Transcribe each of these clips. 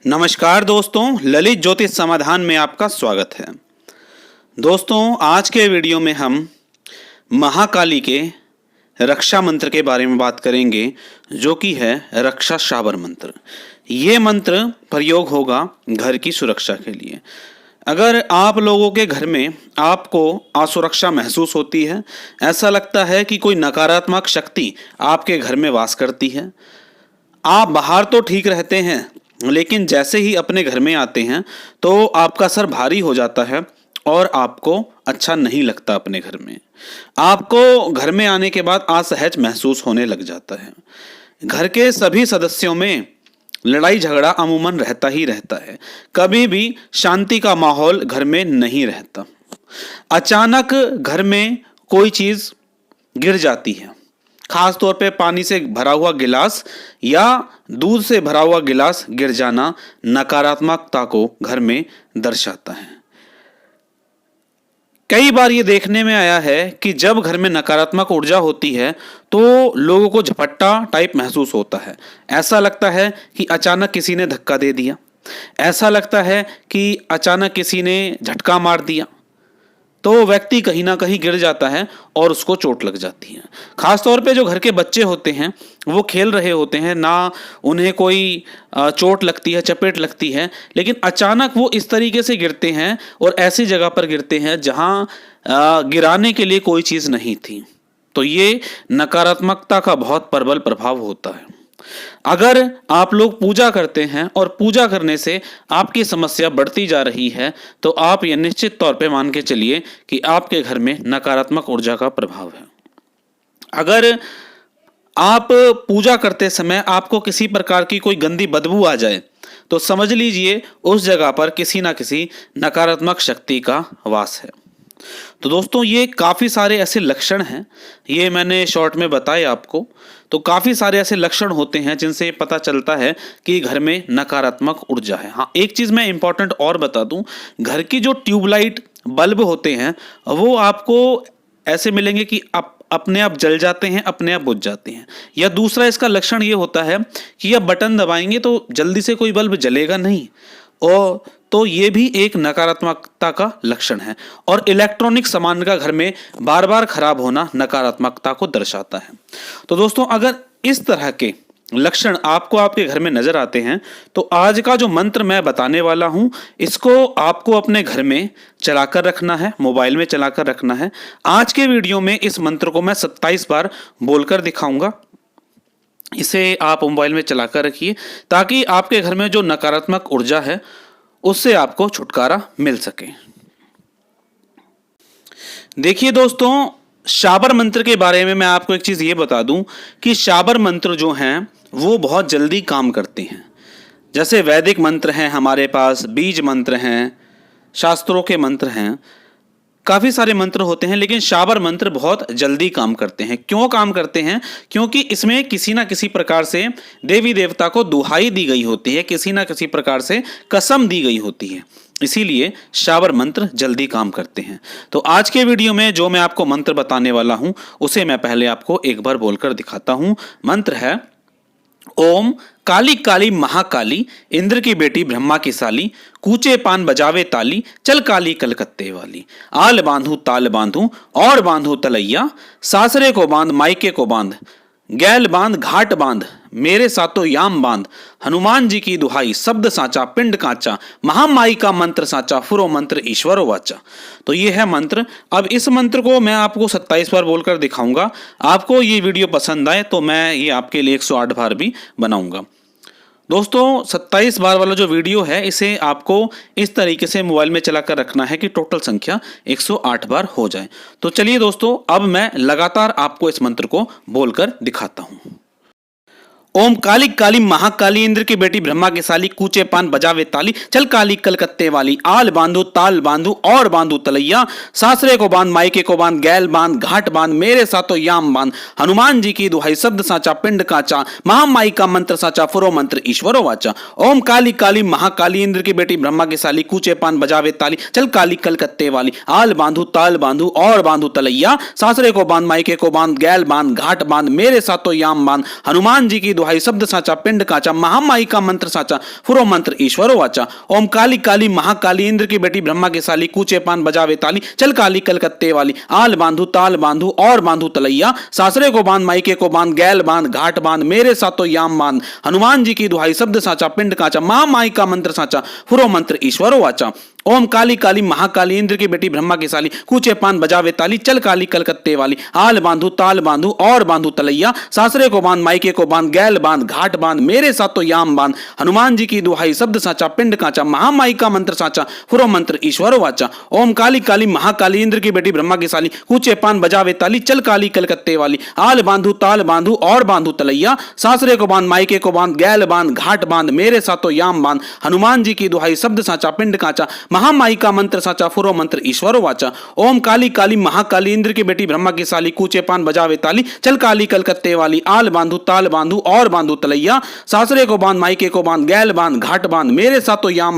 नमस्कार दोस्तों, ललित ज्योतिष समाधान में आपका स्वागत है। दोस्तों, आज के वीडियो में हम महाकाली के रक्षा मंत्र के बारे में बात करेंगे, जो कि है रक्षा शाबर मंत्र। ये मंत्र प्रयोग होगा घर की सुरक्षा के लिए। अगर आप लोगों के घर में आपको असुरक्षा महसूस होती है, ऐसा लगता है कि कोई नकारात्मक शक्ति आपके घर में वास करती है, आप बाहर तो ठीक रहते हैं लेकिन जैसे ही अपने घर में आते हैं तो आपका सर भारी हो जाता है और आपको अच्छा नहीं लगता अपने घर में। आपको घर में आने के बाद असहज महसूस होने लग जाता है। घर के सभी सदस्यों में लड़ाई झगड़ा अमूमन रहता ही रहता है। कभी भी शांति का माहौल घर में नहीं रहता। अचानक घर में कोई चीज़ गिर जाती है, खास तौर पे पानी से भरा हुआ गिलास या दूध से भरा हुआ गिलास गिर जाना नकारात्मकता को घर में दर्शाता है। कई बार ये देखने में आया है कि जब घर में नकारात्मक ऊर्जा होती है तो लोगों को झपट्टा टाइप महसूस होता है। ऐसा लगता है कि अचानक किसी ने धक्का दे दिया, ऐसा लगता है कि अचानक किसी ने झटका मार दिया, तो व्यक्ति कहीं ना कहीं गिर जाता है और उसको चोट लग जाती है। खास तौर पे जो घर के बच्चे होते हैं वो खेल रहे होते हैं, ना उन्हें कोई चोट लगती है, चपेट लगती है, लेकिन अचानक वो इस तरीके से गिरते हैं और ऐसी जगह पर गिरते हैं जहां गिराने के लिए कोई चीज़ नहीं थी। तो ये नकारात्मकता का बहुत प्रबल प्रभाव होता है। अगर आप लोग पूजा करते हैं और पूजा करने से आपकी समस्या बढ़ती जा रही है तो आप ये निश्चित तौर पे मान के चलिए कि आपके घर में नकारात्मक ऊर्जा का प्रभाव है। अगर आप पूजा करते समय आपको किसी प्रकार की कोई गंदी बदबू आ जाए तो समझ लीजिए उस जगह पर किसी ना किसी नकारात्मक शक्ति का वास है। तो दोस्तों, ये काफ़ी सारे ऐसे लक्षण हैं, ये मैंने शॉर्ट में बताए आपको। तो काफ़ी सारे ऐसे लक्षण होते हैं जिनसे पता चलता है कि घर में नकारात्मक ऊर्जा है। हाँ, एक चीज़ मैं इंपॉर्टेंट और बता दूं, घर की जो ट्यूबलाइट बल्ब होते हैं वो आपको ऐसे मिलेंगे कि आप अपने आप जल जाते हैं, अपने आप बुझ जाते हैं। या दूसरा इसका लक्षण ये होता है कि आप बटन दबाएंगे तो जल्दी से कोई बल्ब जलेगा नहीं, और तो ये भी एक नकारात्मकता का लक्षण है। और इलेक्ट्रॉनिक सामान का घर में बार बार खराब होना नकारात्मकता को दर्शाता है। तो दोस्तों, अगर इस तरह के लक्षण आपको आपके घर में नजर आते हैं तो आज का जो मंत्र मैं बताने वाला हूं इसको आपको अपने घर में चलाकर रखना है, मोबाइल में चलाकर रखना है। आज के वीडियो में इस मंत्र को मैं 27 बार बोलकर दिखाऊंगा। इसे आप मोबाइल में चलाकर रखिए ताकि आपके घर में जो नकारात्मक ऊर्जा है उससे आपको छुटकारा मिल सके। देखिए दोस्तों, शाबर मंत्र के बारे में मैं आपको एक चीज़ ये बता दूं कि शाबर मंत्र जो हैं वो बहुत जल्दी काम करते हैं। जैसे वैदिक मंत्र हैं हमारे पास, बीज मंत्र हैं, शास्त्रों के मंत्र हैं, काफ़ी सारे मंत्र होते हैं, लेकिन शाबर मंत्र बहुत जल्दी काम करते हैं। क्यों काम करते हैं? क्योंकि इसमें किसी ना किसी प्रकार से देवी देवता को दुहाई दी गई होती है, किसी ना किसी प्रकार से कसम दी गई होती है, इसीलिए शाबर मंत्र जल्दी काम करते हैं। तो आज के वीडियो में जो मैं आपको मंत्र बताने वाला हूं उसे मैं पहले आपको एक बार बोलकर दिखाता हूं। मंत्र है ओम काली काली महाकाली, इंद्र की बेटी ब्रह्मा की साली, कूचे पान बजावे ताली, चल काली कलकत्ते वाली, आल बांधू ताल बांधू और बांधू तलैया, सासरे को बांध मायके को बांध, गैल बांध घाट बांध, मेरे सातों याम बांध, हनुमान जी की दुहाई, शब्द साचा पिंड कांचा, महामाई का मंत्र साचा, फुरो मंत्र ईश्वरो वाचा। तो ये है मंत्र। अब इस मंत्र को मैं आपको 27 बार बोलकर दिखाऊंगा। आपको ये वीडियो पसंद आए तो मैं ये आपके लिए 108 बार भी बनाऊंगा। दोस्तों, 27 बार वाला जो वीडियो है इसे आपको इस तरीके से मोबाइल में चलाकर रखना है कि टोटल संख्या 108 बार हो जाए। तो चलिए दोस्तों, अब मैं लगातार आपको इस मंत्र को बोलकर दिखाता हूं। ओम काली काली महाकाली, इंद्र की बेटी ब्रह्मा की साली, कूचे पान बजावे ताली, चल काली कलकत्ते वाली, आल बांधू ताल बांधू और बांधू तलैया, सासरे को बांध मायके को बांध, गैल बांध घाट बांध, मेरे सातों याम बांध, हनुमान जी की दुहाई, शब्द साचा पिंड कांचा, महामाई का मंत्र साचा, फुरो मंत्र ईश्वरो वाचा। ओम काली काली महाकाली, इंद्र की बेटी ब्रह्मा की साली, कूचे पान बजावे ताली, चल काली कलकत्ते वाली, आल बांधू ताल बांधू और बांधू तलैया, सासरे को बांध मायके को बांध, गैल बांध घाट बांध, मेरे सातों याम बांध, हनुमान जी की दुहाई शब्द साचा पिंड काचा महामाई का मंत्र साचा फुरो मंत्र ईश्वरो वाचा। ओम काली काली महाकाली इंद्र की बेटी ब्रह्मा की साली कूचे पान बजावे ताली चल काली कलकत्ते वाली आल बांधू ताल बांधू और बांधू तलैया सासरे को बांध मायके को बांध गैल बांध घाट बांध मेरे सातो याम बांध हनुमान जी की दुहाई शब्द साचा पिंड काचा महामाई का मंत्र साचा फुरो मंत्र ईश्वरो वाचा। ओम काली काली महाकाली इंद्र की बेटी ब्रह्मा की साली कूचे पान बजावे ताली चल काली कलकत्ते वाली आल बांधू ताल बांधू और बांधू तलैया सासरे को बांध मायके को बांध गैल बांध घाट बांध मेरे सातो याम बांध हनुमान जी की दुहाई शब्द साचा पिंड काचा महामाई का मंत्र साचा फुरो मंत्र ईश्वरो वाचा। ओम काली काली महाकाली इंद्र की बेटी ब्रह्मा की साली कूचे पान बजावे ताली चल काली कलकत्ते वाली आल बांधू ताल बांधू और बांधू तलैया सासरे को बांध मायके को बांध गैल बांध घाट बांध मेरे सातो याम बांध हनुमान जी की दुहाई शब्द साचा पिंड काचा महामाई का मंत्र साचा फुरो मंत्र ईश्वरो वाचा। ओम काली काली महाकाली इंद्र की बेटी ब्रह्मा की साली कूचे पान बजावे ताली चल काली कलकत्ते वाली आल बांधू ताल बांधू और बांधू तलैया सासरे को बांध मायके को बांध गैल बांध घाट बांध मेरे सातो याम बांध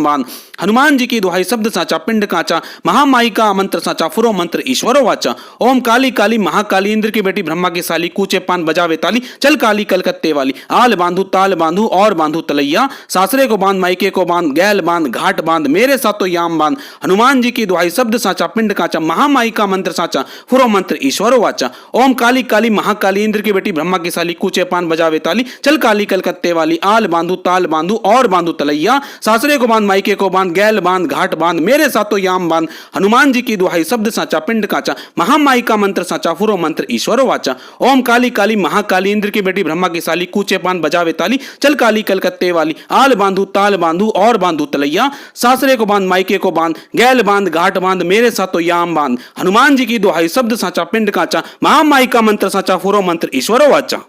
हनुमान जी की दुहाई शब्द साचा पिंड काचा महामाई का मंत्र साचा फुरो मंत्र ईश्वरो वाचा। ओम काली काली महाकाली इंद्र की बेटी ब्रह्मा की साली कूचे पान बजावे ताली चल काली कलकत्ते वाली आल बांधू ताल बांधू और बांधू तलैया सासरे को बांध मायके को बांध गैल बांध घाट बांध मेरे सातो याम बांध हनुमान जी की दुहाई शब्द साचा पिंड काचा महामाई का मंत्र साचा फुरो मंत्र ईश्वरो वाचा। ओम काली काली महाकाली इंद्र की बेटी ब्रह्मा की साली कूचे पान बजावे ताली चल काली कलकत्ते वाली आल बांधू ताल बांधू और बांधू तलैया सासरे को बांध मायके को बांध गैल बांध घाट बांध मेरे सातो याम बांध हनुमान जी की दुहाई शब्द साचा पिंड काचा महामाई का मंत्र साचा फुरो मंत्र ईश्वरो वाचा। ओम काली काली महाकाली इंद्र की बेटी ब्रह्मा की साली कूचे पान बजावे ताली चल काली कलकत्ते वाली आल बांधू ताल बांधू और बांधू तलैया सासरे को बांध मायके को बांध गैल बांध घाट बांध मेरे सातो याम बांध हनुमान जी की दुहाई शब्द साचा पिंड काचा महामाई का मंत्र साचा फुरो मंत्र ईश्वरो वाचा।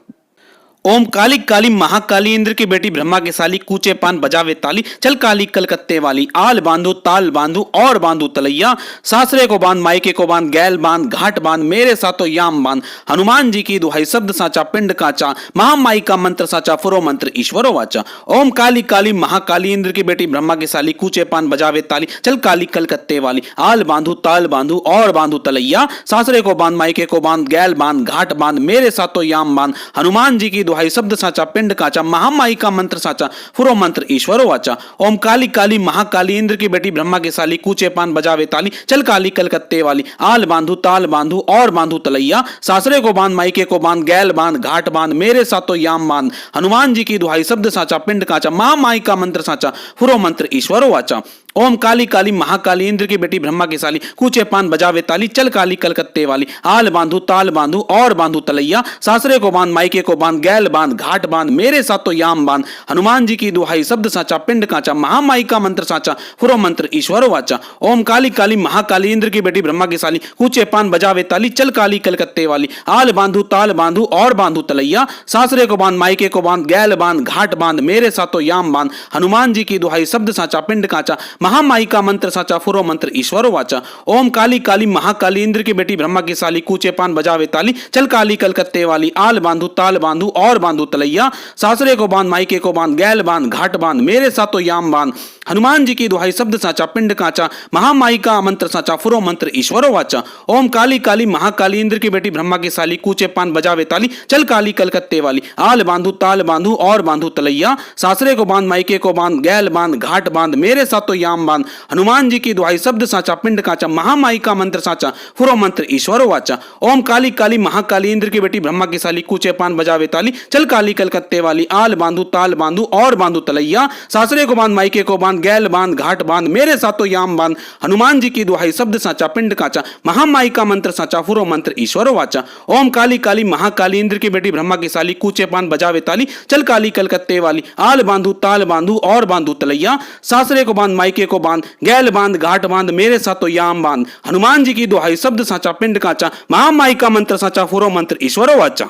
ओम काली काली महाकाली इंद्र की बेटी ब्रह्मा की साली कूचे पान बजावे ताली चल काली कलकत्ते वाली आल बांधू ताल बांधू और बांधू तलैया सासरे को बांध मायके को बांध गैल बांध घाट बांध मेरे सातो याम बांध हनुमान जी की दुहाई शब्द साचा पिंड काचा महामाई का मंत्र साचा फुरो मंत्र ईश्वरो वाचा। ओम काली काली महाकाली इंद्र की बेटी ब्रह्मा की साली कूचे पान बजावे ताली चल काली कलकत्ते वाली आल बांधू ताल बांधू और बांधू तलैया सासरे को बांध मायके को बांध गैल बांध घाट बांध मेरे सातो याम बांध हनुमान जी की दुहाई शब्द साचा पिंड काचा महामाई का मंत्र साचा फुरो मंत्र ईश्वरो वाचा। ओम काली काली महाकाली इंद्र की बेटी ब्रह्मा की साली कूचे पान बजावे ताली चल काली कलकत्ते वाली आल बांधू ताल बांधू और बांधू तलैया सासरे को बांध मायके को बांध गैल बांध घाट बांध मेरे सातो याम बांध हनुमान जी की दुहाई शब्द साचा पिंड काचा महामाई का मंत्र साचा फुरो मंत्र ईश्वरो वाचा। ओम काली काली महाकाली इंद्र की बेटी ब्रह्मा की साली कूचे पान बजावे ताली चल काली कलकत्ते वाली आल बांधू ताल बांधू और बांधू तलैया सासरे को बांध मायके को बांध गैल बांध घाट बांध मेरे सातो याम बांध हनुमान जी की दुहाई शब्द साचा पिंड काचा महामाई का मंत्र साचा फुरो मंत्र ईश्वरो वाचा। ओम काली काली महाकाली इंद्र की बेटी ब्रह्मा की साली कूचे पान बजावे ताली चल काली कलकत्ते वाली आल बांधू ताल बांधू और बांधू तलैया सासरे को बांध मायके को बांध गैल बांध घाट बांध मेरे सातो याम बांध हनुमान जी की दुहाई शब्द साचा पिंड काचा महामाई का मंत्र साचा फुरो मंत्र ईश्वरो वाचा। ओम काली काली महाकाली इंद्र की बेटी ब्रह्मा की साली कूचे पान बजावे ताली चल काली कलकत्ते वाली आल बांधू ताल बांधू और बांधू तलैया सासरे को बांध मायके को बांध गैल बांध घाट बांध मेरे सातो याम बांध हनुमान जी की दुहाई शब्द साचा पिंड काचा महामाई का मंत्र साचा फुरो मंत्र ईश्वरो वाचा। ओम काली काली महाकाली इंद्र की बेटी ब्रह्मा की साली कूचे पान बजावे ताली चल काली कलकत्ते वाली आल बांधू ताल बांधू और बांधू तलैया सासरे को बांध मायके को बांध गैल बांध घाट बांध मेरे सातो याम बांध हनुमान जी की दुहाई शब्द साचा पिंड काचा महामाई का मंत्र साचा फुरो मंत्र ईश्वरो वाचा। ओम काली काली महाकाली इंद्र की बेटी ब्रह्मा की साली कूचे पान बजावे ताली चल काली कलकत्ते वाली आल बांधू ताल बांधू और बांधू तलैया सासरे को बांध मायके को बांध गैल बांध घाट बांध मेरे सातो याम बांध हनुमान जी की दुहाई शब्द साचा पिंड काचा महामाई का मंत्र साचा फुरो मंत्र ईश्वरो वाचा। ओम काली काली महाकाली इंद्र की बेटी ब्रह्मा की साली कूचे पान बजावे ताली चल काली कलकत्ते वाली आल बांधू ताल बांधू और बांधू तलैया सासरे को बांध मायके को बांध गैल बांध घाट बांध मेरे सातो याम बांध हनुमान जी की दुहाई शब्द साचा पिंड काचा महामाई का मंत्र साचा फुरो मंत्र ईश्वरो वाचा।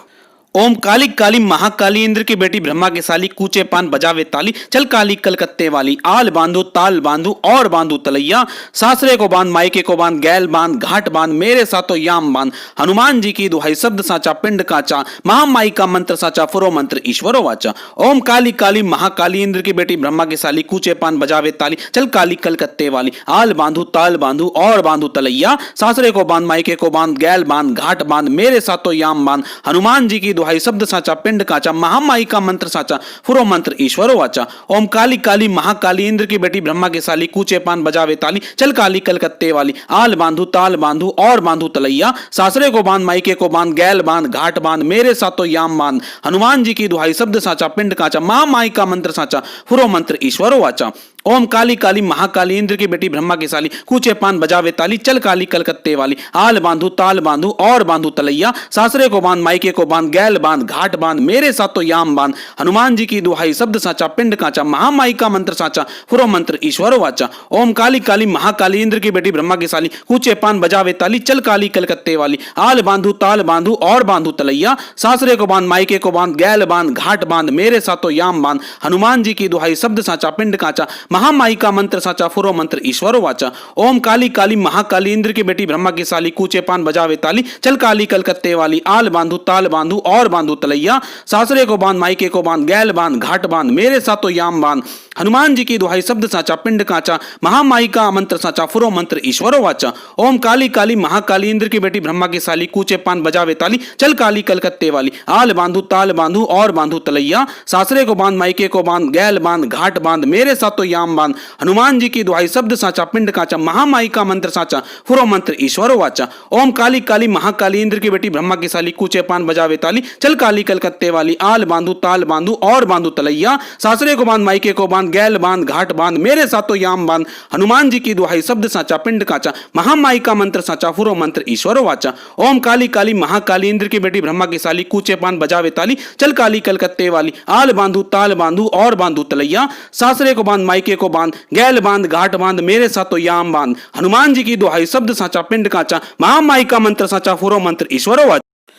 ओम काली काली महाकाली इंद्र की बेटी ब्रह्मा की साली कूचे पान बजावे ताली चल काली कलकत्ते वाली आल बांधू ताल बांधू और बांधू तलैया सासरे को बांध मायके को बांध गैल बांध घाट बांध मेरे सातो याम बांध हनुमान जी की दुहाई शब्द साचा पिंड काचा महामाई का मंत्र साचा फुरो मंत्र ईश्वरो वाचा। ओम काली काली महाकाली इंद्र की बेटी ब्रह्मा की साली कूचे पान बजावे ताली चल काली कलकत्ते वाली आल बांधू ताल बांधू और बांधू तलैया सासरे को बांध मायके को बांध गैल बांध घाट बांध मेरे सातो याम बांध हनुमान जी की दुहाई शब्द साचा पिंड काचा महामाई का मंत्र साचा फुरो मंत्र ईश्वरो वाचा। ओम काली काली महाकाली इंद्र की बेटी ब्रह्मा की साली कूचे पान बजावे ताली चल काली कलकत्ते वाली आल बांधू ताल बांधू और बांधू तलैया सासरे को बांध मायके को बांध गैल बांध घाट बांध मेरे साथों याम बांध। हनुमान जी की दुहाई शब्द साचा पिंड काचा महामाई का मंत्र साचा फुरो मंत्र ईश्वरो वाचा। ओम काली काली महाकाली इंद्र की बेटी ब्रह्मा की साली कूचे पान बजावे ताली चल काली कलकत्ते वाली आल बांधू ताल बांधू और बांधू तलैया सासरे को बांध मायके को बांध गैल बांध घाट बांध मेरे साथों याम बांध। हनुमान जी की दुहाई शब्द साचा पिंड काचा महामाई का मंत्र साचा फुरो मंत्र ईश्वरो वाचा। ओम काली काली महाकाली इंद्र की बेटी ब्रह्मा की साली कूचे पान बजावे ताली चल काली कलकत्ते वाली आल बांधू ताल बांधू और बांधू तलैया सासरे को बांध मायके को बांध गैल बांध घाट बांध मेरे साथों याम बांध। हनुमान जी की दुहाई शब्द साचा पिंड काचा महामाई का मंत्र साचा फुरो मंत्र ईश्वरो वाचा। ओम काली काली महाकाली इंद्र की बेटी ब्रह्मा की साली कूचे पान बजावे ताली चल काली कलकत्ते वाली आल बांधू ताल बांधू और बांधू तलैया सासरे को बांध मायके को बांध गैल बांध घाट बांध मेरे साथों याम बांध। हनुमान जी की दुहाई शब्द साचा पिंड काचा महामाई का मंत्र साचा फुरो मंत्र ईश्वरो वाचा। ओम काली काली महाकाली इंद्र की बेटी ब्रह्मा की साली कूचे पान बजावे ताली चल काली कलकत्ते वाली आल बांधू ताल बांधू और बांधू तलैया सासरे को बांध मायके को बांध गैल बांध घाट बांध मेरे साथों याम बांध। हनुमान जी की दुहाई शब्द साचा पिंड काचा महामाई का मंत्र साचा फुरो मंत्र ईश्वरो वाचा। ओम काली काली महाकाली इंद्र की बेटी ब्रह्मा की साली कूचे पान बजावे ताली चल काली कलकत्ते वाली आल बांधू ताल बांधू और बांधू तलैया सासरे को बांध मायके को बांध गैल बांध घाट बांध मेरे साथों याम बांध। हनुमान जी की दुहाई शब्द साचा पिंड काचा महामाई का मंत्र साचा फुरो मंत्र ईश्वरो वाचा। ओम काली काली महाकाली इंद्र की बेटी ब्रह्मा की साली कूचे पान बजावे ताली चल काली कलकत्ते वाली आल बांधू ताल बांधू और बांधू तलैया सासरे को बांध मायके को बांध गैल बांध घाट बांध मेरे साथों याम बांध। हनुमान जी की दुहाई शब्द साचा पिंड काचा महामाई का मंत्र साचा फुरो मंत्र ईश्वरो वाचा।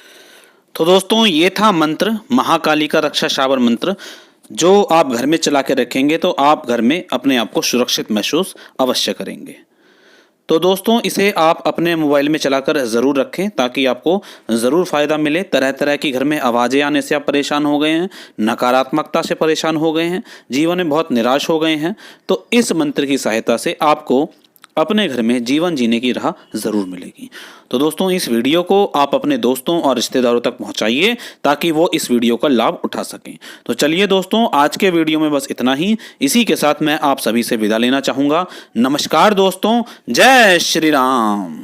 तो दोस्तों ये था मंत्र महाकाली का रक्षा शावर मंत्र, जो आप घर में चला के रखेंगे तो आप घर में अपने आप को सुरक्षित महसूस अवश्य करेंगे। तो दोस्तों इसे आप अपने मोबाइल में चलाकर ज़रूर रखें ताकि आपको ज़रूर फ़ायदा मिले। तरह तरह की घर में आवाज़ें आने से आप परेशान हो गए हैं, नकारात्मकता से परेशान हो गए हैं, जीवन में बहुत निराश हो गए हैं, तो इस मंत्र की सहायता से आपको अपने घर में जीवन जीने की राह ज़रूर मिलेगी। तो दोस्तों इस वीडियो को आप अपने दोस्तों और रिश्तेदारों तक पहुंचाइए ताकि वो इस वीडियो का लाभ उठा सकें। तो चलिए दोस्तों आज के वीडियो में बस इतना ही। इसी के साथ मैं आप सभी से विदा लेना चाहूँगा। नमस्कार दोस्तों, जय श्री राम।